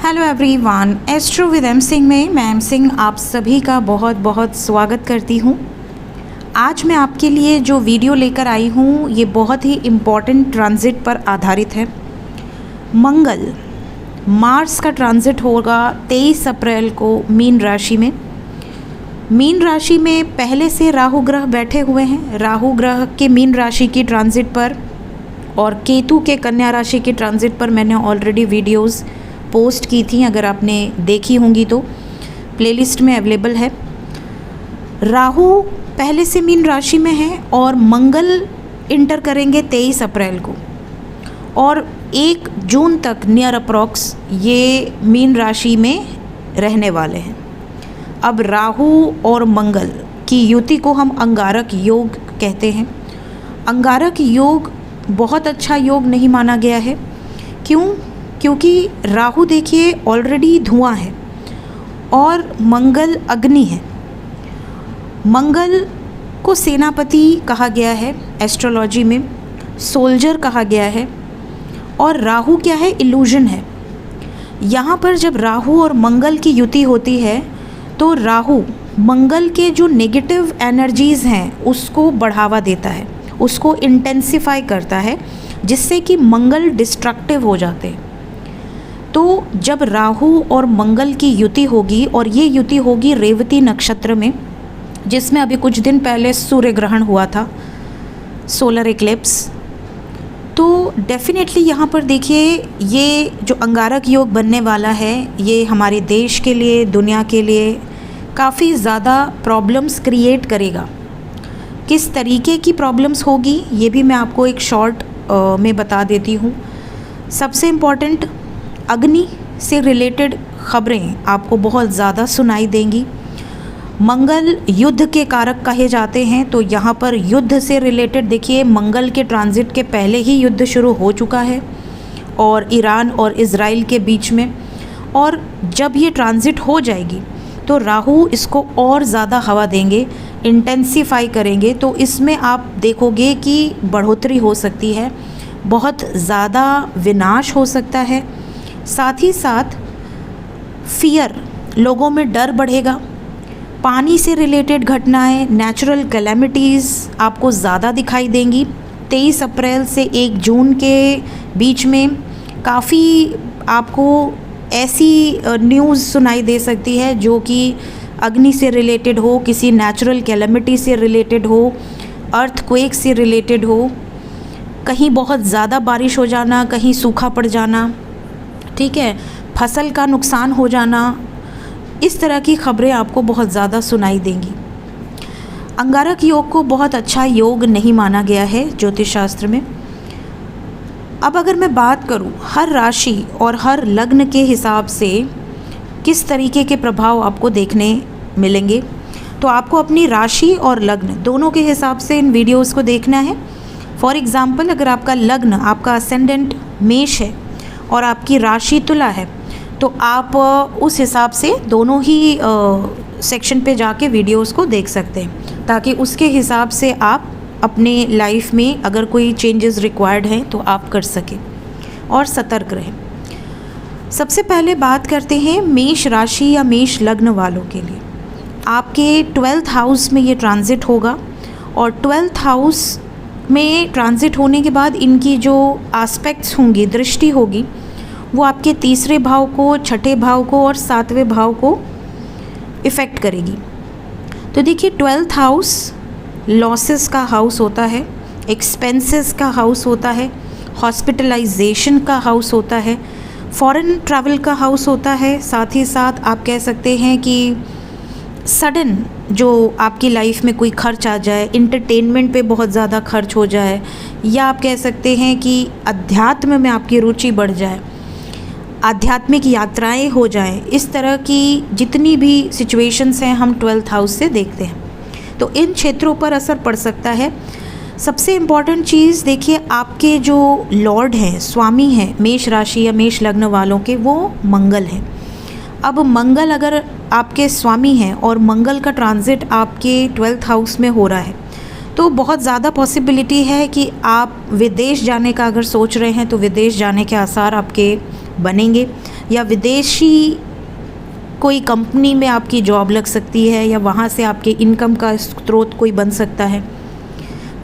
Hello everyone, astro with M Singh में मैं M Singh आप सभी का बहुत बहुत स्वागत करती हूँ। आज मैं आपके लिए जो वीडियो लेकर आई हूँ ये बहुत ही इम्पॉर्टेंट ट्रांजिट पर आधारित है। मंगल, मार्स का ट्रांजिट होगा 23 अप्रैल को मीन राशि में। मीन राशि में पहले से राहु ग्रह बैठे हुए हैं। राहु ग्रह के मीन राशि की ट्रांजिट पर और केतु के कन्या राशि की ट्रांजिट पर मैंने ऑलरेडी वीडियोस पोस्ट की थी, अगर आपने देखी होंगी तो प्लेलिस्ट में अवेलेबल है। राहु पहले से मीन राशि में है और मंगल इंटर करेंगे 23 अप्रैल को और 1 जून तक नियर अप्रॉक्स ये मीन राशि में रहने वाले हैं। अब राहु और मंगल की युति को हम अंगारक योग कहते हैं। अंगारक योग बहुत अच्छा योग नहीं माना गया है। क्यों? क्योंकि राहु देखिए ऑलरेडी धुआं है और मंगल अग्नि है। मंगल को सेनापति कहा गया है, एस्ट्रोलॉजी में सोल्जर कहा गया है, और राहु क्या है? इल्यूजन है। यहाँ पर जब राहु और मंगल की युति होती है तो राहु मंगल के जो नेगेटिव एनर्जीज़ हैं उसको बढ़ावा देता है, उसको इंटेंसिफाई करता है, जिससे कि मंगल डिस्ट्रक्टिव हो जाते हैं। तो जब राहु और मंगल की युति होगी, और ये युति होगी रेवती नक्षत्र में, जिसमें अभी कुछ दिन पहले सूर्य ग्रहण हुआ था, सोलर इक्लिप्स, तो डेफिनेटली यहाँ पर देखिए ये जो अंगारक योग बनने वाला है ये हमारे देश के लिए, दुनिया के लिए काफ़ी ज़्यादा प्रॉब्लम्स क्रिएट करेगा। किस तरीके की प्रॉब्लम्स होगी ये भी मैं आपको एक शॉर्ट में बता देती हूँ। सबसे इम्पॉर्टेंट, अग्नि से रिलेटेड खबरें आपको बहुत ज़्यादा सुनाई देंगी। मंगल युद्ध के कारक कहे जाते हैं, तो यहाँ पर युद्ध से रिलेटेड देखिए मंगल के ट्रांजिट के पहले ही युद्ध शुरू हो चुका है और ईरान और इज़राइल के बीच में, और जब ये ट्रांजिट हो जाएगी तो राहु इसको और ज़्यादा हवा देंगे, इंटेंसिफाई करेंगे। तो इसमें आप देखोगे कि बढ़ोतरी हो सकती है, बहुत ज़्यादा विनाश हो सकता है। साथ ही साथ फियर, लोगों में डर बढ़ेगा। पानी से रिलेटेड घटनाएं, नेचुरल कैलेमिटीज़ आपको ज़्यादा दिखाई देंगी। 23 अप्रैल से 1 जून के बीच में काफ़ी आपको ऐसी न्यूज़ सुनाई दे सकती है जो कि अग्नि से रिलेटेड हो, किसी नेचुरल कैलेमिटी से रिलेटेड हो, अर्थक्वेक से रिलेटेड हो, कहीं बहुत ज़्यादा बारिश हो जाना, कहीं सूखा पड़ जाना, ठीक है, फसल का नुकसान हो जाना, इस तरह की खबरें आपको बहुत ज़्यादा सुनाई देंगी। अंगारक योग को बहुत अच्छा योग नहीं माना गया है ज्योतिष शास्त्र में। अब अगर मैं बात करूं हर राशि और हर लग्न के हिसाब से किस तरीके के प्रभाव आपको देखने मिलेंगे, तो आपको अपनी राशि और लग्न दोनों के हिसाब से इन वीडियोस को देखना है। फॉर एग्ज़ाम्पल, अगर आपका लग्न, आपका असेंडेंट मेष है और आपकी राशि तुला है, तो आप उस हिसाब से दोनों ही सेक्शन पे जाके वीडियोस को देख सकते हैं, ताकि उसके हिसाब से आप अपने लाइफ में अगर कोई चेंजेस रिक्वायर्ड हैं तो आप कर सकें और सतर्क रहें। सबसे पहले बात करते हैं मेष राशि या मेष लग्न वालों के लिए। आपके 12th हाउस में ये ट्रांजिट होगा और 12th हाउस में ट्रांजिट होने के बाद इनकी जो एस्पेक्ट्स होंगी, दृष्टि होगी, वो आपके तीसरे भाव को, छठे भाव को और 7वें भाव को इफ़ेक्ट करेगी। तो देखिए 12th हाउस लॉसेस का हाउस होता है, एक्सपेंसेस का हाउस होता है, हॉस्पिटलाइजेशन का हाउस होता है, फॉरेन ट्रैवल का हाउस होता है। साथ ही साथ आप कह सकते हैं कि सडन जो आपकी लाइफ में कोई खर्च आ जाए, इंटरटेनमेंट पे बहुत ज़्यादा खर्च हो जाए, या आप कह सकते हैं कि अध्यात्म में आपकी रुचि बढ़ जाए, आध्यात्मिक यात्राएं हो जाएं, इस तरह की जितनी भी सिचुएशंस हैं हम 12th हाउस से देखते हैं, तो इन क्षेत्रों पर असर पड़ सकता है। सबसे इम्पॉर्टेंट चीज़ देखिए, आपके जो लॉर्ड हैं, स्वामी हैं मेष राशि या मेष लग्न वालों के, वो मंगल हैं। अब मंगल अगर आपके स्वामी हैं और मंगल का ट्रांजिट आपके 12th हाउस में हो रहा है, तो बहुत ज़्यादा पॉसिबिलिटी है कि आप विदेश जाने का अगर सोच रहे हैं तो विदेश जाने के आसार आपके बनेंगे। या विदेशी कोई कंपनी में आपकी जॉब लग सकती है या वहाँ से आपके इनकम का स्रोत कोई बन सकता है।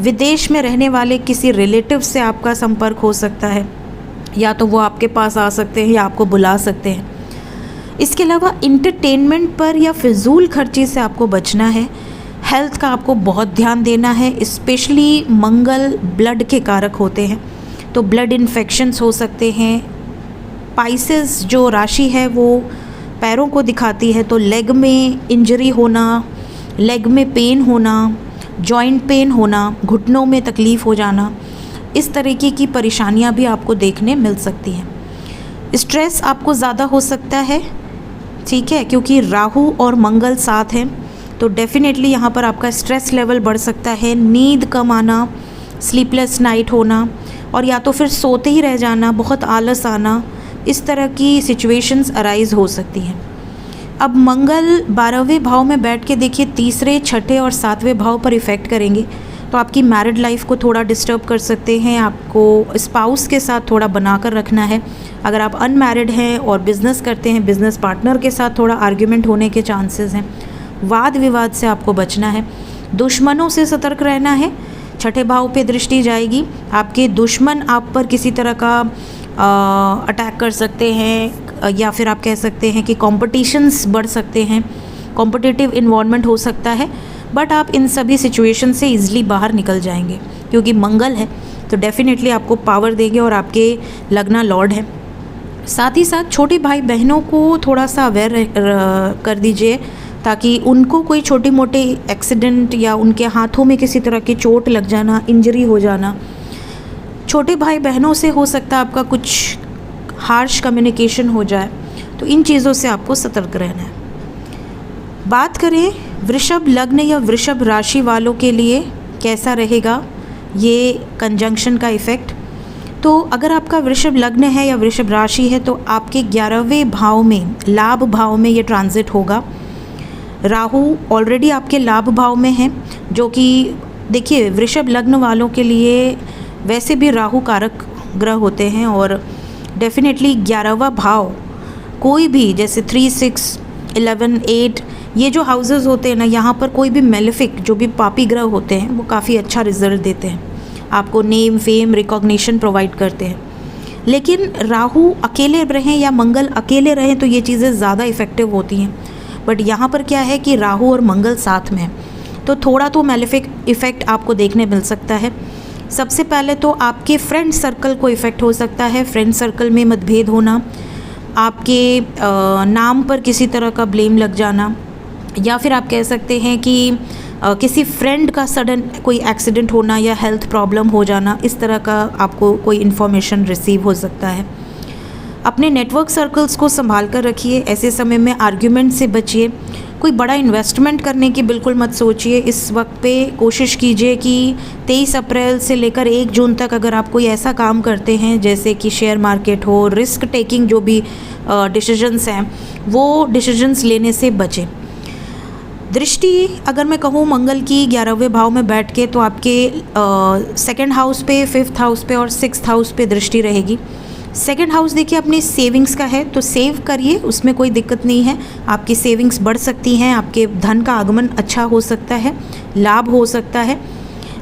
विदेश में रहने वाले किसी रिलेटिव से आपका संपर्क हो सकता है, या तो वो आपके पास आ सकते हैं या आपको बुला सकते हैं। इसके अलावा इंटरटेनमेंट पर या फिजूल खर्ची से आपको बचना है। हेल्थ का आपको बहुत ध्यान देना है, स्पेशली मंगल ब्लड के कारक होते हैं, तो ब्लड इन्फेक्शंस हो सकते हैं। पाइसेस जो राशि है वो पैरों को दिखाती है, तो लेग में इंजरी होना, लेग में पेन होना, जॉइंट पेन होना, घुटनों में तकलीफ़ हो जाना, इस तरीके की परेशानियां भी आपको देखने मिल सकती हैं। स्ट्रेस आपको ज़्यादा हो सकता है, ठीक है, क्योंकि राहु और मंगल साथ हैं, तो डेफिनेटली यहाँ पर आपका स्ट्रेस लेवल बढ़ सकता है। नींद कम आना, स्लीपलेस नाइट होना, और या तो फिर सोते ही रह जाना, बहुत आलस आना, इस तरह की सिचुएशंस अराइज हो सकती हैं। अब मंगल 12वें भाव में बैठ के देखिए तीसरे, छठे और 7वें भाव पर इफ़ेक्ट करेंगे, तो आपकी मैरिड लाइफ को थोड़ा डिस्टर्ब कर सकते हैं। आपको स्पाउस के साथ थोड़ा बनाकर रखना है। अगर आप अनमैरिड हैं और बिज़नेस करते हैं, बिज़नेस पार्टनर के साथ थोड़ा आर्ग्यूमेंट होने के चांसेस हैं। वाद विवाद से आपको बचना है। दुश्मनों से सतर्क रहना है। छठे भाव पे दृष्टि जाएगी, आपके दुश्मन आप पर किसी तरह का अटैक कर सकते हैं, या फिर आप कह सकते हैं कि कॉम्पिटिशन्स बढ़ सकते हैं, कॉम्पिटिटिव इन्वॉल्वमेंट हो सकता है, बट आप इन सभी सिचुएशन से ईज़िली बाहर निकल जाएंगे, क्योंकि मंगल है तो डेफिनेटली आपको पावर देंगे और आपके लग्ना लॉर्ड है। साथ ही साथ छोटे भाई बहनों को थोड़ा सा अवेयर कर दीजिए, ताकि उनको कोई छोटी मोटी एक्सीडेंट या उनके हाथों में किसी तरह की चोट लग जाना, इंजरी हो जाना, छोटे भाई बहनों से हो सकता है आपका कुछ हार्श कम्युनिकेशन हो जाए, तो इन चीज़ों से आपको सतर्क रहना है। बात करें वृषभ लग्न या वृषभ राशि वालों के लिए कैसा रहेगा ये कंजंक्शन का इफ़ेक्ट, तो अगर आपका वृषभ लग्न है या वृषभ राशि है तो आपके 11वें भाव में, लाभ भाव में ये ट्रांजिट होगा। राहु ऑलरेडी आपके लाभ भाव में है, जो कि देखिए वृषभ लग्न वालों के लिए वैसे भी राहु कारक ग्रह होते हैं, और डेफिनेटली 11वां भाव कोई भी, जैसे 3, 6, 11, 8 ये जो हाउसेस होते हैं ना, यहाँ पर कोई भी मेलेफिक जो भी पापी ग्रह होते हैं वो काफ़ी अच्छा रिजल्ट देते हैं, आपको नेम फेम रिकॉग्निशन प्रोवाइड करते हैं। लेकिन राहु अकेले रहें या मंगल अकेले रहें तो ये चीज़ें ज़्यादा इफ़ेक्टिव होती हैं, बट यहाँ पर क्या है कि राहु और मंगल साथ में है, तो थोड़ा तो मेलेफिक इफ़ेक्ट आपको देखने मिल सकता है। सबसे पहले तो आपके फ्रेंड सर्कल को इफ़ेक्ट हो सकता है। फ्रेंड सर्कल में मतभेद होना, आपके नाम पर किसी तरह का ब्लेम लग जाना, या फिर आप कह सकते हैं कि किसी फ्रेंड का सडन कोई एक्सीडेंट होना या हेल्थ प्रॉब्लम हो जाना, इस तरह का आपको कोई इन्फॉर्मेशन रिसीव हो सकता है। अपने नेटवर्क सर्कल्स को संभाल कर रखिए। ऐसे समय में आर्ग्यूमेंट से बचिए। कोई बड़ा इन्वेस्टमेंट करने की बिल्कुल मत सोचिए। इस वक्त पे कोशिश कीजिए कि 23 अप्रैल से लेकर 1 जून तक अगर आप कोई ऐसा काम करते हैं जैसे कि शेयर मार्केट हो, रिस्क टेकिंग जो भी डिसीजंस हैं, वो डिसीजंस लेने से बचें। दृष्टि अगर मैं कहूँ मंगल की 11वें भाव में बैठ के, तो आपके सेकंड हाउस पे, 5th हाउस पे और 6th हाउस पे दृष्टि रहेगी। सेकंड हाउस देखिए अपनी सेविंग्स का है, तो सेव करिए, उसमें कोई दिक्कत नहीं है। आपकी सेविंग्स बढ़ सकती हैं, आपके धन का आगमन अच्छा हो सकता है, लाभ हो सकता है।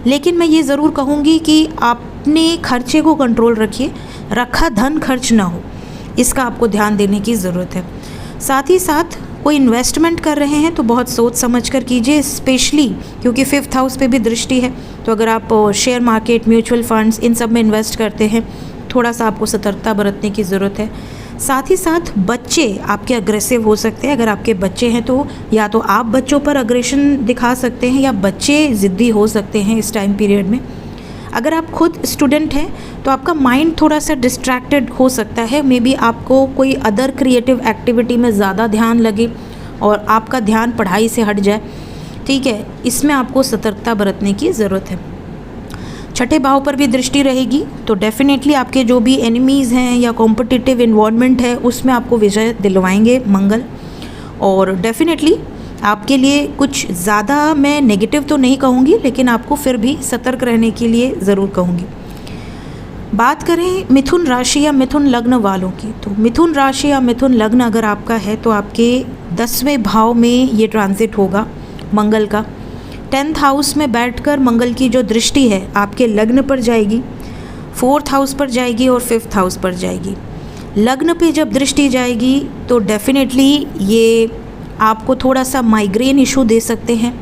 लेकिन मैं ये ज़रूर कहूँगी कि अपने खर्चे को कंट्रोल रखिए, रखा धन खर्च ना हो, इसका आपको ध्यान देने की ज़रूरत है। साथ ही साथ कोई इन्वेस्टमेंट कर रहे हैं तो बहुत सोच समझ कर कीजिए, स्पेशली क्योंकि 5th हाउस पे भी दृष्टि है। तो अगर आप शेयर मार्केट, म्यूचुअल फंड्स, इन सब में इन्वेस्ट करते हैं, थोड़ा सा आपको सतर्कता बरतने की ज़रूरत है। साथ ही साथ बच्चे आपके अग्रेसिव हो सकते हैं। अगर आपके बच्चे हैं तो या तो आप बच्चों पर अग्रेशन दिखा सकते हैं या बच्चे ज़िद्दी हो सकते हैं इस टाइम पीरियड में। अगर आप खुद स्टूडेंट हैं तो आपका माइंड थोड़ा सा डिस्ट्रैक्टेड हो सकता है। मे बी आपको कोई अदर क्रिएटिव एक्टिविटी में ज़्यादा ध्यान लगे और आपका ध्यान पढ़ाई से हट जाए, ठीक है, इसमें आपको सतर्कता बरतने की ज़रूरत है। छठे भाव पर भी दृष्टि रहेगी, तो डेफिनेटली आपके जो भी एनिमीज़ हैं या कॉम्पिटिटिव इन्वॉल्वमेंट है उसमें आपको विजय दिलवाएंगे मंगल। और डेफिनेटली आपके लिए कुछ ज़्यादा मैं नेगेटिव तो नहीं कहूँगी, लेकिन आपको फिर भी सतर्क रहने के लिए ज़रूर कहूँगी। बात करें मिथुन राशि या मिथुन लग्न वालों की, तो मिथुन राशि या मिथुन लग्न अगर आपका है तो आपके 10वें भाव में ये ट्रांजिट होगा मंगल का। 10th हाउस में बैठकर मंगल की जो दृष्टि है आपके लग्न पर जाएगी, 4th हाउस पर जाएगी और 5th हाउस पर जाएगी। लग्न पे जब दृष्टि जाएगी तो डेफिनेटली ये आपको थोड़ा सा माइग्रेन इशू दे सकते हैं,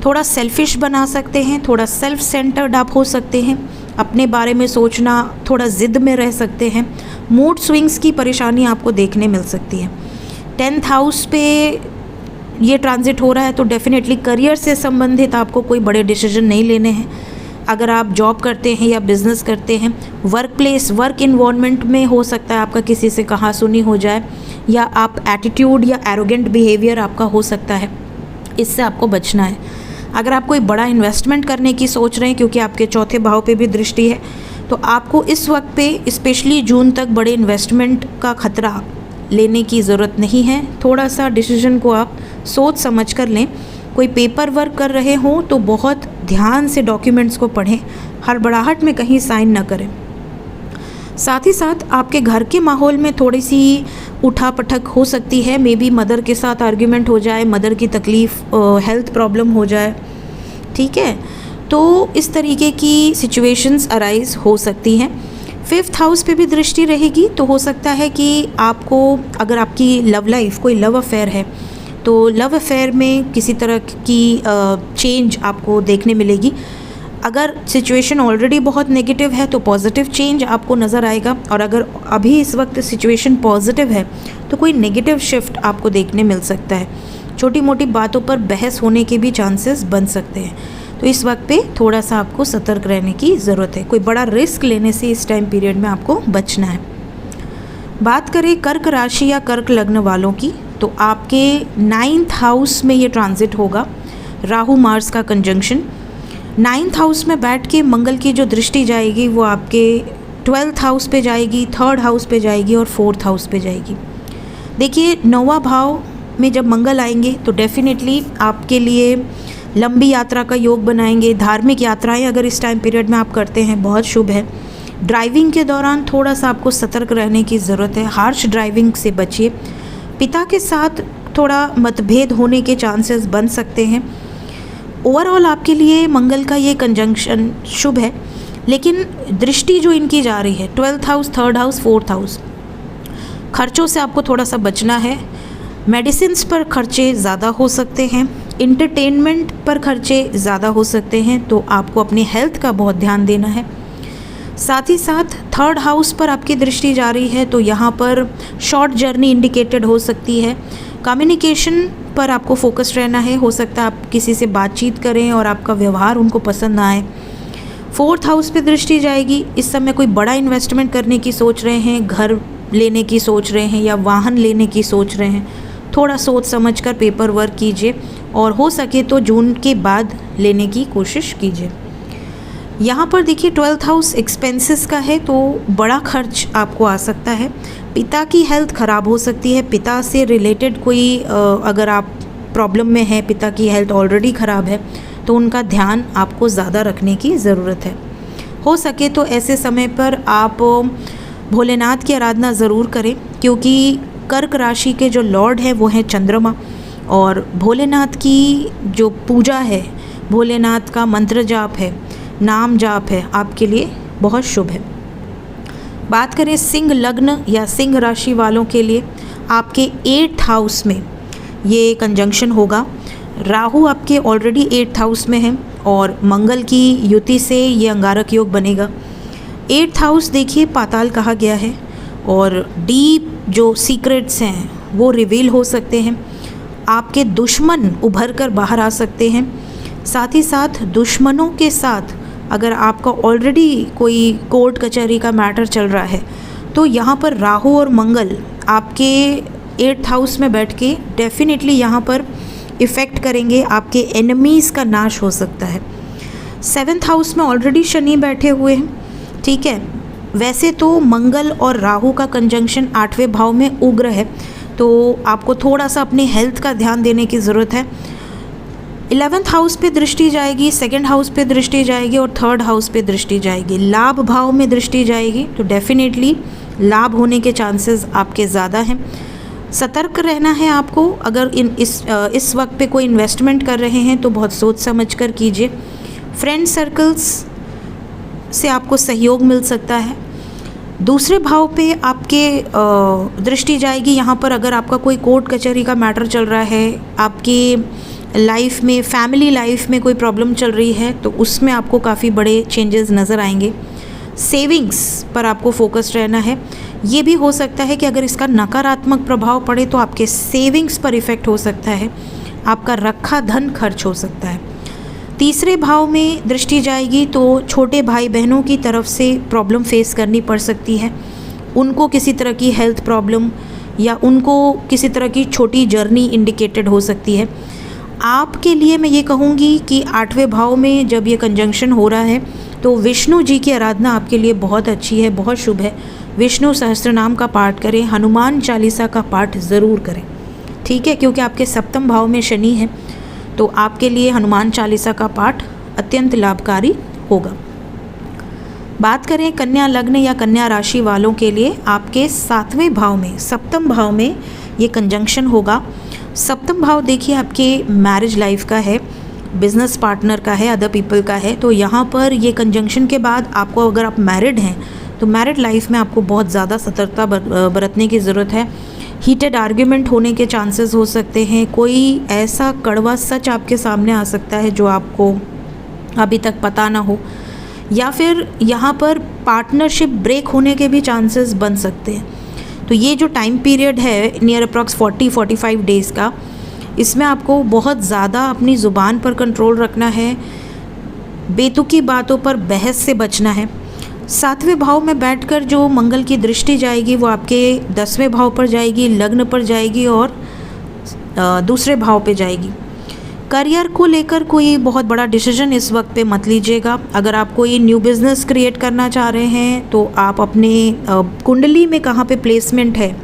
थोड़ा सेल्फिश बना सकते हैं, थोड़ा सेल्फ सेंटर्ड आप हो सकते हैं, अपने बारे में सोचना, थोड़ा ज़िद में रह सकते हैं, मूड स्विंग्स की परेशानी आपको देखने मिल सकती है। 10th हाउस पे ये ट्रांजिट हो रहा है तो डेफिनेटली करियर से संबंधित आपको कोई बड़े डिसीजन नहीं लेने हैं। अगर आप जॉब करते हैं या बिज़नेस करते हैं, वर्क प्लेस, वर्क इन्वायरमेंट में हो सकता है आपका किसी से कहा सुनी हो जाए, या आप एटीट्यूड या एरोगेंट बिहेवियर आपका हो सकता है, इससे आपको बचना है। अगर आप कोई बड़ा इन्वेस्टमेंट करने की सोच रहे हैं, क्योंकि आपके 4थे भाव पे भी दृष्टि है, तो आपको इस वक्त पे स्पेशली जून तक बड़े इन्वेस्टमेंट का खतरा लेने की ज़रूरत नहीं है। थोड़ा सा डिसीजन को आप सोच समझ कर लें। कोई पेपर वर्क कर रहे हों तो बहुत ध्यान से डॉक्यूमेंट्स को पढ़ें, हड़बड़ाहट में कहीं साइन ना करें। साथ ही साथ आपके घर के माहौल में थोड़ी सी उठापटक हो सकती है, मे बी मदर के साथ आर्ग्यूमेंट हो जाए, मदर की तकलीफ़, हेल्थ प्रॉब्लम हो जाए, ठीक है, तो इस तरीके की सिचुएशंस अराइज हो सकती हैं। 5th हाउस पे भी दृष्टि रहेगी तो हो सकता है कि आपको, अगर आपकी लव लाइफ, कोई लव अफेयर है तो लव अफेयर में किसी तरह की चेंज आपको देखने मिलेगी। अगर सिचुएशन ऑलरेडी बहुत नेगेटिव है तो पॉजिटिव चेंज आपको नज़र आएगा, और अगर अभी इस वक्त सिचुएशन पॉजिटिव है तो कोई नेगेटिव शिफ्ट आपको देखने मिल सकता है। छोटी मोटी बातों पर बहस होने के भी चांसेस बन सकते हैं, तो इस वक्त पे थोड़ा सा आपको सतर्क रहने की ज़रूरत है। कोई बड़ा रिस्क लेने से इस टाइम पीरियड में आपको बचना है। बात करें कर्क राशि या कर्क लग्न वालों की, तो आपके 9th हाउस में ये ट्रांजिट होगा, राहु मार्स का कंजंक्शन। 9th हाउस में बैठ के मंगल की जो दृष्टि जाएगी वो आपके 12th हाउस पे जाएगी, 3rd हाउस पे जाएगी और 4th हाउस पे जाएगी। देखिए 9वां भाव में जब मंगल आएंगे तो डेफिनेटली आपके लिए लंबी यात्रा का योग बनाएंगे। धार्मिक यात्राएं अगर इस टाइम पीरियड में आप करते हैं बहुत शुभ है। ड्राइविंग के दौरान थोड़ा सा आपको सतर्क रहने की ज़रूरत है, हार्श ड्राइविंग से बचिए। पिता के साथ थोड़ा मतभेद होने के चांसेस बन सकते हैं। ओवरऑल आपके लिए मंगल का ये कंजंक्शन शुभ है, लेकिन दृष्टि जो इनकी जा रही है 12th house, 3rd house, 4th house, खर्चों से आपको थोड़ा सा बचना है। मेडिसिन्स पर खर्चे ज़्यादा हो सकते हैं, इंटरटेनमेंट पर खर्चे ज़्यादा हो सकते हैं, तो आपको अपनी हेल्थ का बहुत ध्यान देना है। साथ ही साथ 3rd हाउस पर आपकी दृष्टि जा रही है तो यहाँ पर शॉर्ट जर्नी इंडिकेटेड हो सकती है। कम्युनिकेशन पर आपको फोकस रहना है। हो सकता है आप किसी से बातचीत करें और आपका व्यवहार उनको पसंद ना आए। 4th हाउस पे दृष्टि जाएगी। इस समय कोई बड़ा इन्वेस्टमेंट करने की सोच रहे हैं, घर लेने की सोच रहे हैं या वाहन लेने की सोच रहे हैं, थोड़ा सोच समझ कर पेपर वर्क कीजिए और हो सके तो जून के बाद लेने की कोशिश कीजिए। यहाँ पर देखिए 12th हाउस एक्सपेंसेस का है तो बड़ा खर्च आपको आ सकता है। पिता की हेल्थ ख़राब हो सकती है। पिता से रिलेटेड कोई अगर आप प्रॉब्लम में है, पिता की हेल्थ ऑलरेडी ख़राब है, तो उनका ध्यान आपको ज़्यादा रखने की ज़रूरत है। हो सके तो ऐसे समय पर आप भोलेनाथ की आराधना ज़रूर करें, क्योंकि कर्क राशि के जो लॉर्ड हैं वो हैं चंद्रमा, और भोलेनाथ की जो पूजा है, भोलेनाथ का मंत्र जाप है, नाम जाप है, आपके लिए बहुत शुभ है। बात करें सिंह लग्न या सिंह राशि वालों के लिए, आपके 8th हाउस में ये कंजंक्शन होगा। राहु आपके ऑलरेडी 8th हाउस में है और मंगल की युति से ये अंगारक योग बनेगा। 8th हाउस देखिए पाताल कहा गया है, और डीप जो सीक्रेट्स हैं वो रिवील हो सकते हैं। आपके दुश्मन उभर कर बाहर आ सकते हैं। साथ ही साथ दुश्मनों के साथ अगर आपका ऑलरेडी कोई कोर्ट कचहरी का मैटर चल रहा है तो यहाँ पर राहु और मंगल आपके 8th हाउस में बैठ के डेफिनेटली यहाँ पर इफ़ेक्ट करेंगे। आपके एनिमीज़ का नाश हो सकता है। 7th हाउस में ऑलरेडी शनि बैठे हुए हैं, ठीक है। वैसे तो मंगल और राहु का कंजंक्शन 8वें भाव में उग्र है, तो आपको थोड़ा सा अपनी हेल्थ का ध्यान देने की ज़रूरत है। 11th हाउस पे दृष्टि जाएगी, 2nd हाउस पे दृष्टि जाएगी और 3rd हाउस पे दृष्टि जाएगी। लाभ भाव में दृष्टि जाएगी तो डेफिनेटली लाभ होने के चांसेस आपके ज़्यादा हैं। सतर्क रहना है आपको। अगर इस वक्त पे कोई इन्वेस्टमेंट कर रहे हैं तो बहुत सोच समझ कर कीजिए। फ्रेंड सर्कल्स से आपको सहयोग मिल सकता है। दूसरे भाव पे आपके दृष्टि जाएगी। यहाँ पर अगर आपका कोई कोर्ट कचहरी का मैटर चल रहा है, आपकी लाइफ में, फैमिली लाइफ में कोई प्रॉब्लम चल रही है, तो उसमें आपको काफ़ी बड़े चेंजेस नज़र आएंगे। सेविंग्स पर आपको फोकस रहना है। ये भी हो सकता है कि अगर इसका नकारात्मक प्रभाव पड़े तो आपके सेविंग्स पर इफ़ेक्ट हो सकता है, आपका रखा धन खर्च हो सकता है। तीसरे भाव में दृष्टि जाएगी तो छोटे भाई बहनों की तरफ से प्रॉब्लम फेस करनी पड़ सकती है। उनको किसी तरह की हेल्थ प्रॉब्लम या उनको किसी तरह की छोटी जर्नी इंडिकेटेड हो सकती है। आपके लिए मैं ये कहूँगी कि 8वें भाव में जब ये कंजंक्शन हो रहा है तो विष्णु जी की आराधना आपके लिए बहुत अच्छी है, बहुत शुभ है। विष्णु सहस्त्रनाम का पाठ करें, हनुमान चालीसा का पाठ ज़रूर करें, ठीक है, क्योंकि आपके 7वें भाव में शनि है, तो आपके लिए हनुमान चालीसा का पाठ अत्यंत लाभकारी होगा। बात करें कन्या लग्न या कन्या राशि वालों के लिए, आपके 7वें भाव में, 7वें भाव में ये कंजंक्शन होगा। 7वां भाव देखिए आपके मैरिज लाइफ का है, बिजनेस पार्टनर का है, अदर पीपल का है। तो यहाँ पर ये कंजंक्शन के बाद आपको, अगर आप मैरिड हैं तो मैरिड लाइफ में आपको बहुत ज़्यादा सतर्कता बरतने की ज़रूरत है। हीटेड आर्ग्यूमेंट होने के चांसेस हो सकते हैं। कोई ऐसा कड़वा सच आपके सामने आ सकता है जो आपको अभी तक पता ना हो, या फिर यहाँ पर पार्टनरशिप ब्रेक होने के भी चांसेस बन सकते हैं। तो ये जो टाइम पीरियड है नियर अप्रॉक्स 40-45 डेज़ का, इसमें आपको बहुत ज़्यादा अपनी ज़ुबान पर कंट्रोल रखना है, बेतुकी बातों पर बहस से बचना है। 7वें भाव में बैठकर जो मंगल की दृष्टि जाएगी वो आपके 10वें भाव पर जाएगी, लग्न पर जाएगी और दूसरे भाव पे जाएगी। करियर को लेकर कोई बहुत बड़ा डिसीजन इस वक्त पे मत लीजिएगा। अगर आप कोई न्यू बिज़नेस क्रिएट करना चाह रहे हैं तो आप अपने कुंडली में कहाँ पे प्लेसमेंट है,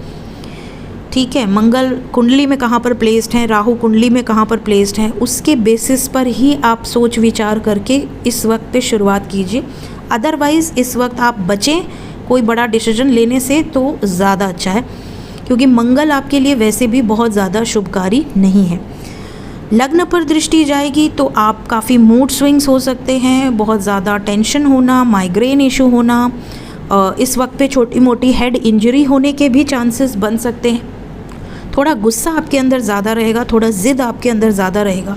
ठीक है, मंगल कुंडली में कहाँ पर प्लेस्ड हैं, राहु कुंडली में कहाँ पर प्लेस्ड हैं, उसके बेसिस पर ही आप सोच विचार करके इस वक्त पे शुरुआत कीजिए। अदरवाइज़ इस वक्त आप बचें कोई बड़ा डिसीजन लेने से तो ज़्यादा अच्छा है, क्योंकि मंगल आपके लिए वैसे भी बहुत ज़्यादा शुभकारी नहीं है। लग्न पर दृष्टि जाएगी तो आप काफ़ी मूड स्विंग्स हो सकते हैं, बहुत ज़्यादा टेंशन होना, माइग्रेन इशू होना, इस वक्त पे छोटी मोटी हेड इंजरी होने के भी चांसेस बन सकते हैं। थोड़ा गुस्सा आपके अंदर ज़्यादा रहेगा, थोड़ा ज़िद आपके अंदर ज़्यादा रहेगा,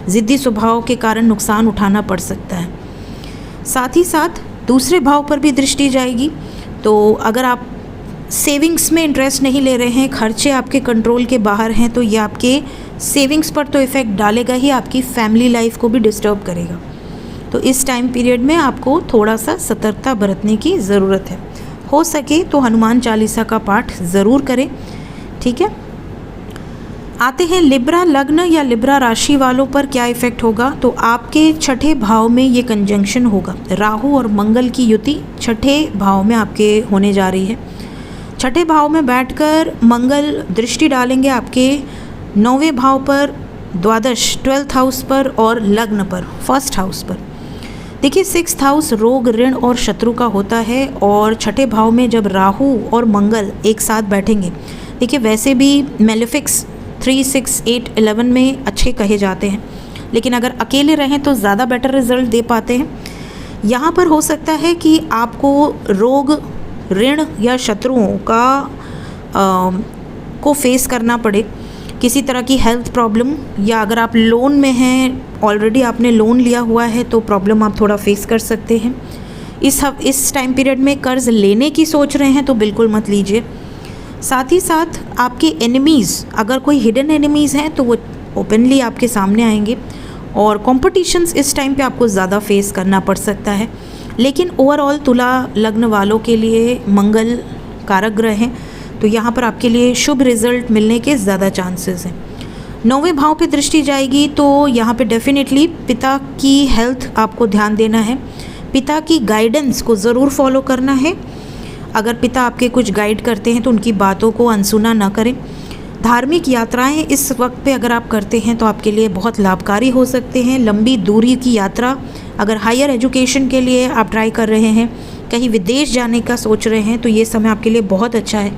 ज़िद्दी स्वभाव के कारण नुकसान उठाना पड़ सकता है। साथ ही साथ दूसरे भाव पर भी दृष्टि जाएगी, तो अगर आप सेविंग्स में इंटरेस्ट नहीं ले रहे हैं, खर्चे आपके कंट्रोल के बाहर हैं, तो ये आपके सेविंग्स पर तो इफ़ेक्ट डालेगा ही, आपकी फैमिली लाइफ को भी डिस्टर्ब करेगा। तो इस टाइम पीरियड में आपको थोड़ा सा सतर्कता बरतने की ज़रूरत है। हो सके तो हनुमान चालीसा का पाठ ज़रूर करें, ठीक है। आते हैं लिब्रा लग्न या लिब्रा राशि वालों पर क्या इफ़ेक्ट होगा। तो आपके 6ठे भाव में ये कंजंक्शन होगा, राहु और मंगल की युति 6ठे भाव में आपके होने जा रही है। 6ठे भाव में बैठकर मंगल दृष्टि डालेंगे आपके 9वें भाव पर, द्वादश 12th हाउस पर और लग्न पर 1st हाउस पर। देखिए 6th हाउस रोग, ऋण और शत्रु का होता है, और 6ठे भाव में जब राहु और मंगल एक साथ बैठेंगे, देखिए वैसे भी मेलेफिक्स 3, 6, 8, 11 में अच्छे कहे जाते हैं, लेकिन अगर अकेले रहें तो ज़्यादा बेटर रिजल्ट दे पाते हैं। यहाँ पर हो सकता है कि आपको रोग, ऋण या शत्रुओं को फेस करना पड़े, किसी तरह की हेल्थ प्रॉब्लम, या अगर आप लोन में हैं, ऑलरेडी आपने लोन लिया हुआ है तो प्रॉब्लम आप थोड़ा फेस कर सकते हैं। इस टाइम पीरियड में कर्ज़ लेने की सोच रहे हैं तो बिल्कुल मत लीजिए। साथ ही साथ आपके एनिमीज़, अगर कोई हिडन एनिमीज़ हैं तो वो ओपनली आपके सामने आएंगे, और कॉम्पिटिशन्स इस टाइम पे आपको ज़्यादा फेस करना पड़ सकता है। लेकिन ओवरऑल तुला लग्न वालों के लिए मंगल कारक ग्रह हैं, तो यहाँ पर आपके लिए शुभ रिजल्ट मिलने के ज़्यादा चांसेस हैं। 9वें भाव पे दृष्टि जाएगी तो यहाँ पे डेफिनेटली पिता की हेल्थ आपको ध्यान देना है, पिता की गाइडेंस को ज़रूर फॉलो करना है। अगर पिता आपके कुछ गाइड करते हैं तो उनकी बातों को अनसुना ना करें। धार्मिक यात्राएं इस वक्त पे अगर आप करते हैं तो आपके लिए बहुत लाभकारी हो सकते हैं। लंबी दूरी की यात्रा, अगर हायर एजुकेशन के लिए आप ट्राई कर रहे हैं, कहीं विदेश जाने का सोच रहे हैं, तो ये समय आपके लिए बहुत अच्छा है,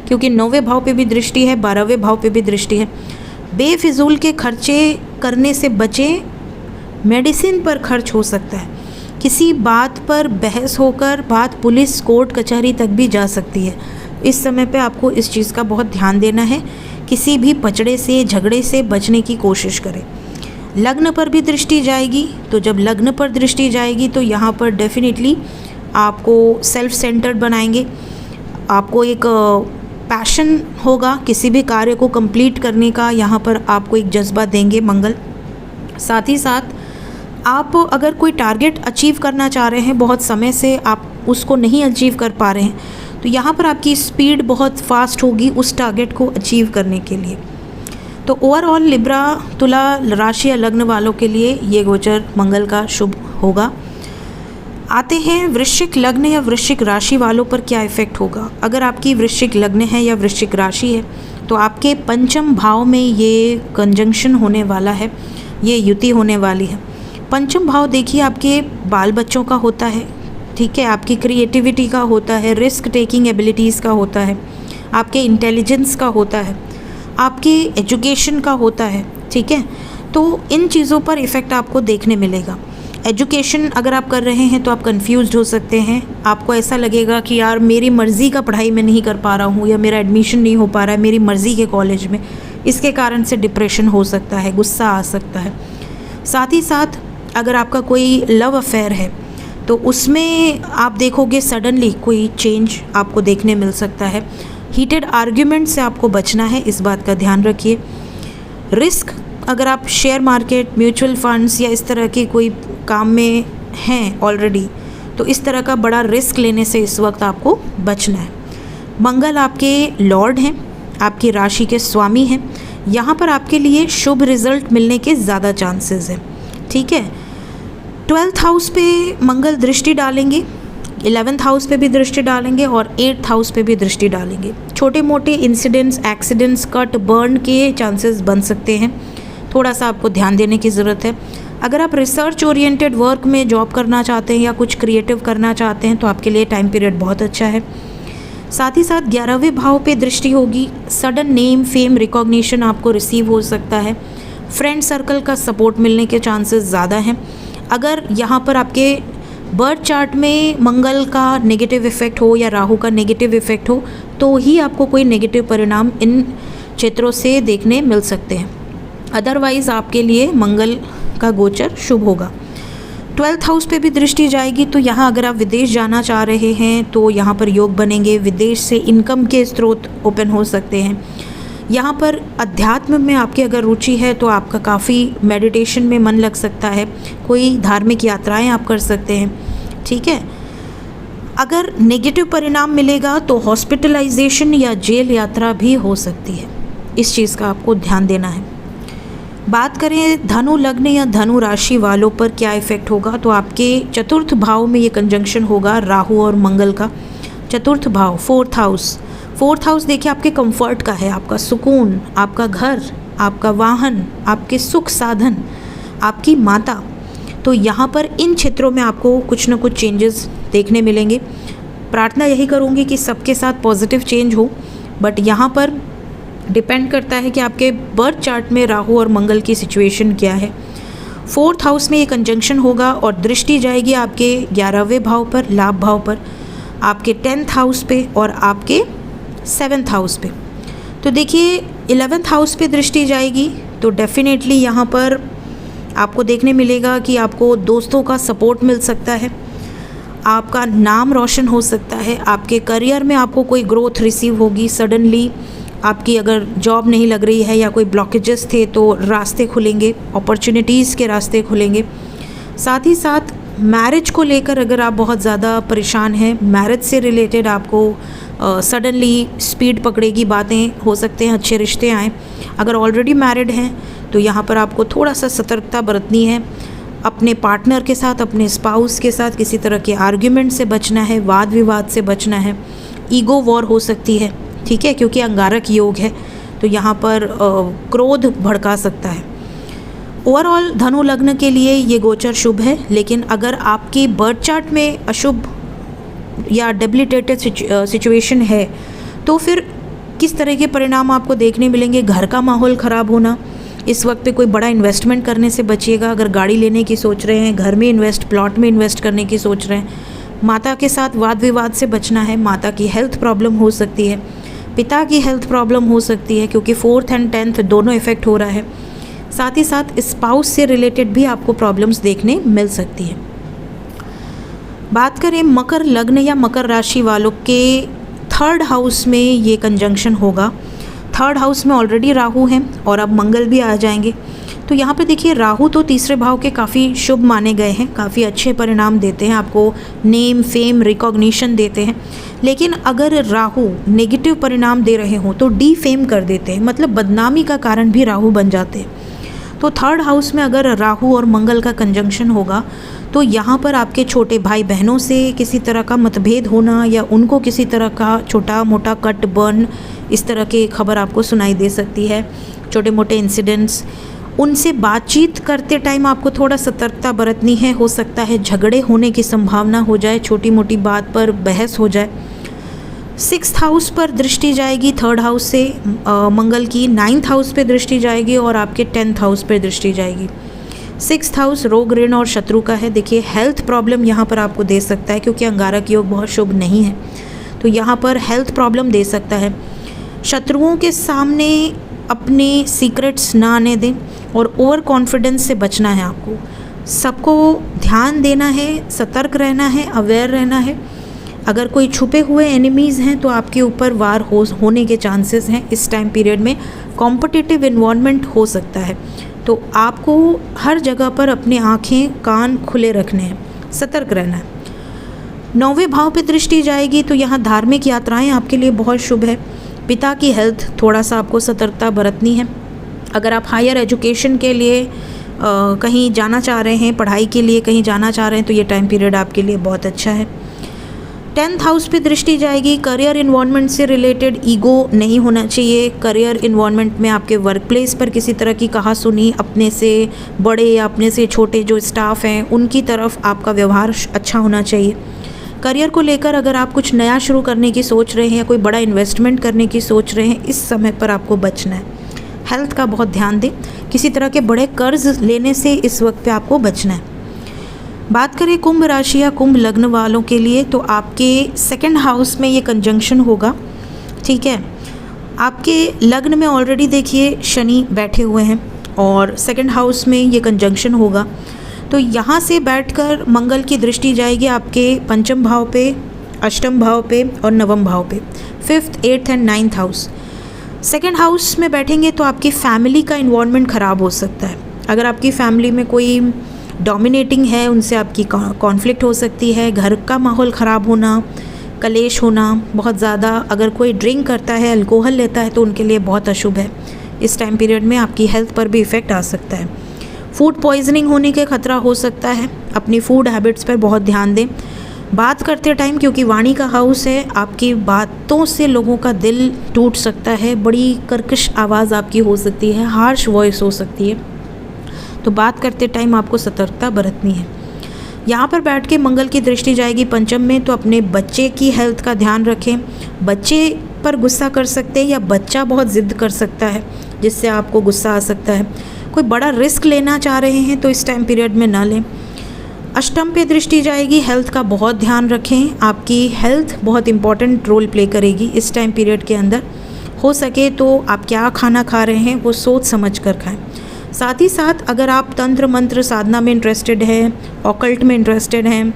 क्योंकि 9वें भाव पे भी दृष्टि है, 12वें भाव पे भी दृष्टि है। बेफिजूल के खर्चे करने से बचें। मेडिसिन पर खर्च हो सकता है, किसी बात पर बहस होकर बात पुलिस कोर्ट कचहरी तक भी जा सकती है। इस समय पे आपको इस चीज़ का बहुत ध्यान देना है। किसी भी पचड़े से, झगड़े से बचने की कोशिश करें। लग्न पर भी दृष्टि जाएगी, तो जब लग्न पर दृष्टि जाएगी तो यहाँ पर डेफिनेटली आपको सेल्फ सेंटर्ड बनाएंगे। आपको एक पैशन होगा किसी भी कार्य को कंप्लीट करने का, यहाँ पर आपको एक जज्बा देंगे मंगल। साथ ही साथ आप अगर कोई टारगेट अचीव करना चाह रहे हैं, बहुत समय से आप उसको नहीं अचीव कर पा रहे हैं, तो यहाँ पर आपकी स्पीड बहुत फास्ट होगी उस टारगेट को अचीव करने के लिए। तो ओवरऑल लिब्रा, तुला राशि या लग्न वालों के लिए ये गोचर मंगल का शुभ होगा। आते हैं वृश्चिक लग्न या वृश्चिक राशि वालों पर क्या इफ़ेक्ट होगा। अगर आपकी वृश्चिक लग्न है या वृश्चिक राशि है तो आपके पंचम भाव में ये कंजंक्शन होने वाला है, ये युति होने वाली है। पंचम भाव देखिए आपके बाल बच्चों का होता है, ठीक है, आपकी क्रिएटिविटी का होता है, रिस्क टेकिंग एबिलिटीज़ का होता है, आपके इंटेलिजेंस का होता है, आपकी एजुकेशन का होता है, ठीक है। तो इन चीज़ों पर इफ़ेक्ट आपको देखने मिलेगा। एजुकेशन अगर आप कर रहे हैं तो आप कंफ्यूज्ड हो सकते हैं। आपको ऐसा लगेगा कि यार मेरी मर्ज़ी का पढ़ाई मैं नहीं कर पा रहा हूँ, या मेरा एडमिशन नहीं हो पा रहा है मेरी मर्ज़ी के कॉलेज में। इसके कारण से डिप्रेशन हो सकता है, गुस्सा आ सकता है। साथ ही साथ अगर आपका कोई लव अफेयर है तो उसमें आप देखोगे सडनली कोई चेंज आपको देखने मिल सकता है। हीटेड आर्ग्यूमेंट से आपको बचना है, इस बात का ध्यान रखिए। रिस्क, अगर आप शेयर मार्केट, म्यूचुअल फंड्स या इस तरह के कोई काम में हैं ऑलरेडी, तो इस तरह का बड़ा रिस्क लेने से इस वक्त आपको बचना है। मंगल आपके लॉर्ड हैं, आपकी राशि के स्वामी हैं। यहाँ पर आपके लिए शुभ रिजल्ट मिलने के ज़्यादा चांसेस हैं, ठीक है। 12th हाउस पे मंगल दृष्टि डालेंगे, 11th हाउस पे भी दृष्टि डालेंगे और 8th हाउस पे भी दृष्टि डालेंगे। छोटे मोटे इंसिडेंट्स, एक्सीडेंट्स, कट, बर्न के चांसेस बन सकते हैं, थोड़ा सा आपको ध्यान देने की ज़रूरत है। अगर आप रिसर्च ओरिएंटेड वर्क में जॉब करना चाहते हैं या कुछ क्रिएटिव करना चाहते हैं तो आपके लिए टाइम पीरियड बहुत अच्छा है। साथ ही साथ 11वें भाव पे दृष्टि होगी। सडन नेम, फेम, रिकॉग्निशन आपको रिसीव हो सकता है। फ्रेंड सर्कल का सपोर्ट मिलने के चांसेस ज़्यादा हैं। अगर यहाँ पर आपके बर्थ चार्ट में मंगल का नेगेटिव इफ़ेक्ट हो या राहु का नेगेटिव इफ़ेक्ट हो तो ही आपको कोई नेगेटिव परिणाम इन क्षेत्रों से देखने मिल सकते हैं। अदरवाइज़ आपके लिए मंगल का गोचर शुभ होगा। 12th हाउस पे भी दृष्टि जाएगी, तो यहाँ अगर आप विदेश जाना चाह रहे हैं तो यहाँ पर योग बनेंगे। विदेश से इनकम के स्रोत ओपन हो सकते हैं। यहाँ पर अध्यात्म में आपकी अगर रुचि है तो आपका काफ़ी मेडिटेशन में मन लग सकता है। कोई धार्मिक यात्राएं आप कर सकते हैं, ठीक है। अगर नेगेटिव परिणाम मिलेगा तो हॉस्पिटलाइजेशन या जेल यात्रा भी हो सकती है, इस चीज़ का आपको ध्यान देना है। बात करें धनु लग्न या धनु राशि वालों पर क्या इफ़ेक्ट होगा, तो आपके 4th भाव में ये कंजंक्शन होगा राहु और मंगल का। 4th भाव, 4th हाउस। 4th हाउस देखिए आपके कंफर्ट का है, आपका सुकून, आपका घर, आपका वाहन, आपके सुख साधन, आपकी माता। तो यहाँ पर इन क्षेत्रों में आपको कुछ ना कुछ चेंजेस देखने मिलेंगे। प्रार्थना यही करूँगी कि सबके साथ पॉजिटिव चेंज हो, बट यहाँ पर डिपेंड करता है कि आपके बर्थ चार्ट में राहु और मंगल की सिचुएशन क्या है। 4th हाउस में ये कंजंक्शन होगा और दृष्टि जाएगी आपके 11वें भाव पर, लाभ भाव पर, आपके 10th हाउस पे और आपके 7th हाउस पे। तो देखिए 11th हाउस पे दृष्टि जाएगी तो डेफिनेटली यहाँ पर आपको देखने मिलेगा कि आपको दोस्तों का सपोर्ट मिल सकता है, आपका नाम रोशन हो सकता है, आपके करियर में आपको कोई ग्रोथ रिसीव होगी सडनली। आपकी अगर जॉब नहीं लग रही है या कोई ब्लॉकेजेस थे तो रास्ते खुलेंगे, अपॉर्चुनिटीज़ के रास्ते खुलेंगे। साथ ही साथ मैरिज को लेकर अगर आप बहुत ज़्यादा परेशान हैं, मैरिज से रिलेटेड आपको सडनली स्पीड पकड़ेगी, बातें हो सकते हैं, अच्छे रिश्ते आएँ। अगर ऑलरेडी मैरिड हैं तो यहाँ पर आपको थोड़ा सा सतर्कता बरतनी है। अपने पार्टनर के साथ, अपने स्पाउस के साथ किसी तरह के आर्ग्यूमेंट से बचना है, वाद विवाद से बचना है। ईगो वॉर हो सकती है, ठीक है, क्योंकि अंगारक योग है। तो तो यहाँ पर क्रोध भड़का सकता है। ओवरऑल धनु लग्न के लिए ये गोचर शुभ है, लेकिन अगर आपकी बर्थ चार्ट में अशुभ या डेबिलिटेटेड सिचुएशन है तो फिर किस तरह के परिणाम आपको देखने मिलेंगे। घर का माहौल ख़राब होना, इस वक्त पे कोई बड़ा इन्वेस्टमेंट करने से बचिएगा। अगर गाड़ी लेने की सोच रहे हैं, घर में प्लॉट में इन्वेस्ट करने की सोच रहे हैं, माता के साथ वाद विवाद से बचना है। माता की हेल्थ प्रॉब्लम हो सकती है, पिता की हेल्थ प्रॉब्लम हो सकती है, क्योंकि 4th and 10th दोनों इफ़ेक्ट हो रहा है। साथ ही साथ स्पाउस से रिलेटेड भी आपको प्रॉब्लम्स देखने मिल सकती है। बात करें मकर लग्न या मकर राशि वालों के 3rd हाउस में ये कंजंक्शन होगा। 3rd हाउस में ऑलरेडी राहु हैं और अब मंगल भी आ जाएंगे। तो यहाँ पे देखिए, राहु तो तीसरे भाव के काफ़ी शुभ माने गए हैं, काफ़ी अच्छे परिणाम देते हैं, आपको नेम फेम रिकॉग्निशन देते हैं। लेकिन अगर राहु नेगेटिव परिणाम दे रहे हों तो डीफेम कर देते हैं, मतलब बदनामी का कारण भी राहु बन जाते हैं। तो 3rd हाउस में अगर राहु और मंगल का कंजंक्शन होगा तो यहाँ पर आपके छोटे भाई बहनों से किसी तरह का मतभेद होना या उनको किसी तरह का छोटा मोटा कट बर्न, इस तरह की खबर आपको सुनाई दे सकती है। छोटे मोटे इंसिडेंट्स, उनसे बातचीत करते टाइम आपको थोड़ा सतर्कता बरतनी है। हो सकता है झगड़े होने की संभावना हो जाए, छोटी मोटी बात पर बहस हो जाए। 6th हाउस पर दृष्टि जाएगी 3rd हाउस से मंगल की, 9th हाउस पे दृष्टि जाएगी और आपके 10th हाउस पे दृष्टि जाएगी। 6th हाउस रोग ऋण और शत्रु का है। देखिए, हेल्थ प्रॉब्लम यहाँ पर आपको दे सकता है, क्योंकि अंगारक योग बहुत शुभ नहीं है, तो यहाँ पर हेल्थ प्रॉब्लम दे सकता है। शत्रुओं के सामने अपने सीक्रेट्स ना आने दें और ओवर कॉन्फिडेंस से बचना है। आपको सबको ध्यान देना है, सतर्क रहना है, अवेयर रहना है। अगर कोई छुपे हुए एनिमीज़ हैं तो आपके ऊपर वार होने के चांसेस हैं। इस टाइम पीरियड में कॉम्पिटिटिव इन्वायरमेंट हो सकता है, तो आपको हर जगह पर अपने आँखें कान खुले रखने हैं, सतर्क रहना है। 9वें भाव पे दृष्टि जाएगी तो यहाँ धार्मिक यात्राएं आपके लिए बहुत शुभ है। पिता की हेल्थ थोड़ा सा आपको सतर्कता बरतनी है। अगर आप हायर एजुकेशन के लिए कहीं जाना चाह रहे हैं, पढ़ाई के लिए कहीं जाना चाह रहे हैं, तो ये टाइम पीरियड आपके लिए बहुत अच्छा है। 10th हाउस पे दृष्टि जाएगी। करियर इन्वायरमेंट से रिलेटेड ईगो नहीं होना चाहिए। करियर इन्वायरमेंट में आपके वर्क प्लेस पर किसी तरह की कहासुनी, अपने से बड़े या अपने से छोटे जो स्टाफ हैं उनकी तरफ आपका व्यवहार अच्छा होना चाहिए। करियर को लेकर अगर आप कुछ नया शुरू करने की सोच रहे हैं या कोई बड़ा इन्वेस्टमेंट करने की सोच रहे हैं, इस समय पर आपको बचना है। हेल्थ का बहुत ध्यान दें, किसी तरह के बड़े कर्ज लेने से इस वक्त पे आपको बचना है। बात करें कुंभ राशि या कुंभ लग्न वालों के लिए, तो आपके 2nd हाउस में ये कंजंक्शन होगा। ठीक है, आपके लग्न में ऑलरेडी देखिए शनि बैठे हुए हैं और 2nd हाउस में ये कंजंक्शन होगा। तो यहाँ से बैठकर मंगल की दृष्टि जाएगी आपके 5th भाव पे, 8th भाव पे और 9वें भाव पे, 5th, 8th and 9th house. 2nd house में बैठेंगे तो आपकी फैमिली का इन्वायरमेंट ख़राब हो सकता है। अगर आपकी फैमिली में कोई डोमिनेटिंग है, उनसे आपकी कॉन्फ्लिक्ट हो सकती है। घर का माहौल ख़राब होना, कलेश होना बहुत ज़्यादा। अगर कोई ड्रिंक करता है, अल्कोहल लेता है, तो उनके लिए बहुत अशुभ है। इस टाइम पीरियड में आपकी हेल्थ पर भी इफ़ेक्ट आ सकता है। फूड पॉइजनिंग होने के खतरा हो सकता है। अपनी फूड हैबिट्स पर बहुत ध्यान दें बात करते टाइम, क्योंकि वाणी का हाउस है। आपकी बातों से लोगों का दिल टूट सकता है, बड़ी कर्कश आवाज़ आपकी हो सकती है, हार्श वॉइस हो सकती है, तो बात करते टाइम आपको सतर्कता बरतनी है। यहाँ पर बैठ के मंगल की दृष्टि जाएगी 5th में, तो अपने बच्चे की हेल्थ का ध्यान रखें। बच्चे पर गुस्सा कर सकते हैं या बच्चा बहुत ज़िद कर सकता है जिससे आपको गुस्सा आ सकता है। कोई बड़ा रिस्क लेना चाह रहे हैं तो इस टाइम पीरियड में ना लें। 8th पे दृष्टि जाएगी, हेल्थ का बहुत ध्यान रखें। आपकी हेल्थ बहुत इंपॉर्टेंट रोल प्ले करेगी इस टाइम पीरियड के अंदर। हो सके तो आप क्या खाना खा रहे हैं वो सोच समझ कर खाएं। साथ ही साथ अगर आप तंत्र मंत्र साधना में इंटरेस्टेड हैं, ऑकल्ट में इंटरेस्टेड हैं,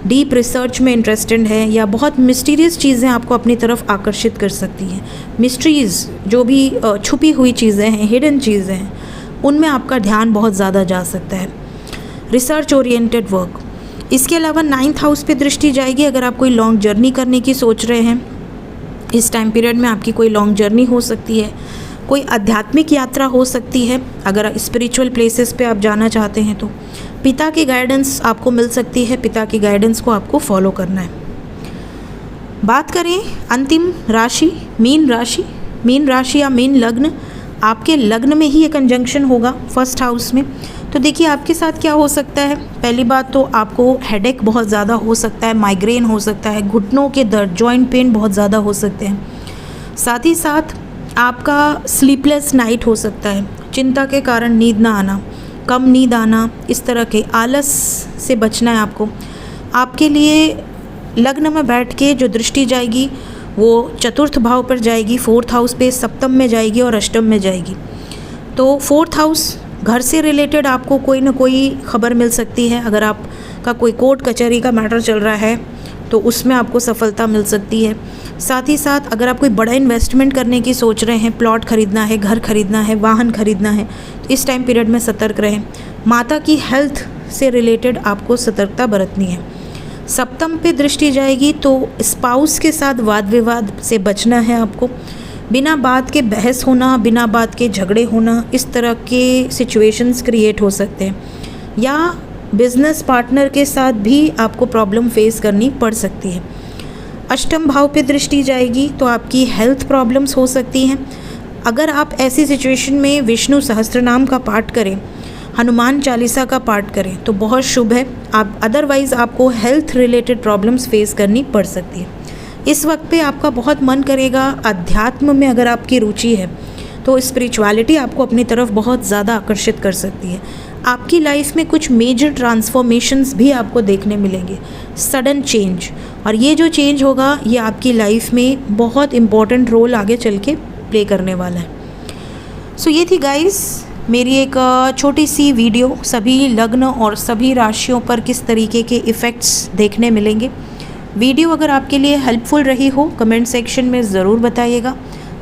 डीप रिसर्च में इंटरेस्टेड हैं, या बहुत मिस्टीरियस चीज़ें आपको अपनी तरफ आकर्षित कर सकती हैं, मिस्ट्रीज़ जो भी छुपी हुई चीज़ें हैं, हिडन चीज़ें हैं, उनमें आपका ध्यान बहुत ज़्यादा जा सकता है। Research oriented work. इसके अलावा 9th हाउस पे दृष्टि जाएगी। अगर आप कोई लॉन्ग जर्नी करने की सोच रहे हैं, इस टाइम पीरियड में आपकी कोई लॉन्ग जर्नी हो सकती है, कोई आध्यात्मिक यात्रा हो सकती है। अगर स्पिरिचुअल प्लेसेस पे आप जाना चाहते हैं तो पिता की गाइडेंस आपको मिल सकती है, पिता की गाइडेंस को आपको फॉलो करना है। बात करें अंतिम राशि मीन राशि। मीन राशि या मीन लग्न, आपके लग्न में ही ये कंजंक्शन होगा फर्स्ट हाउस में। तो देखिए आपके साथ क्या हो सकता है। पहली बात तो आपको हेडेक बहुत ज़्यादा हो सकता है, माइग्रेन हो सकता है, घुटनों के दर्द, जॉइंट पेन बहुत ज़्यादा हो सकते हैं। साथ ही साथ आपका स्लीपलेस नाइट हो सकता है, चिंता के कारण नींद ना आना, कम नींद आना, इस तरह के आलस से बचना है आपको। आपके लिए लग्न में बैठ के जो दृष्टि जाएगी वो चतुर्थ भाव पर जाएगी, फोर्थ हाउस पे, सप्तम में जाएगी और अष्टम में जाएगी। तो फोर्थ हाउस, घर से रिलेटेड आपको कोई ना कोई खबर मिल सकती है। अगर आपका कोई कोर्ट कचहरी का मैटर चल रहा है तो उसमें आपको सफलता मिल सकती है। साथ ही साथ अगर आप कोई बड़ा इन्वेस्टमेंट करने की सोच रहे हैं, प्लॉट खरीदना है, घर खरीदना है, वाहन खरीदना है, तो इस टाइम पीरियड में सतर्क रहें। माता की हेल्थ से रिलेटेड आपको सतर्कता बरतनी है। सप्तम पे दृष्टि जाएगी तो स्पाउस के साथ वाद विवाद से बचना है आपको। बिना बात के बहस होना, बिना बात के झगड़े होना, इस तरह के सिचुएशंस क्रिएट हो सकते हैं। या बिजनेस पार्टनर के साथ भी आपको प्रॉब्लम फेस करनी पड़ सकती है। अष्टम भाव पे दृष्टि जाएगी तो आपकी हेल्थ प्रॉब्लम्स हो सकती हैं। अगर आप ऐसी सिचुएशन में विष्णु सहस्त्रनाम का पाठ करें, हनुमान चालीसा का पाठ करें तो बहुत शुभ है। आप अदरवाइज़ आपको हेल्थ रिलेटेड प्रॉब्लम्स फेस करनी पड़ सकती है। इस वक्त पे आपका बहुत मन करेगा, अध्यात्म में अगर आपकी रुचि है तो स्पिरिचुअलिटी आपको अपनी तरफ बहुत ज़्यादा आकर्षित कर सकती है। आपकी लाइफ में कुछ मेजर ट्रांसफॉर्मेशंस भी आपको देखने मिलेंगे, सडन चेंज, और ये जो चेंज होगा ये आपकी लाइफ में बहुत इम्पॉर्टेंट रोल आगे चल के प्ले करने वाला है। सो ये थी गाइस मेरी एक छोटी सी वीडियो। सभी लग्न और सभी राशियों पर किस तरीके के इफ़ेक्ट्स देखने मिलेंगे। वीडियो अगर आपके लिए हेल्पफुल रही हो कमेंट सेक्शन में ज़रूर बताइएगा।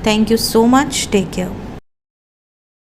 Thank you so much, take care.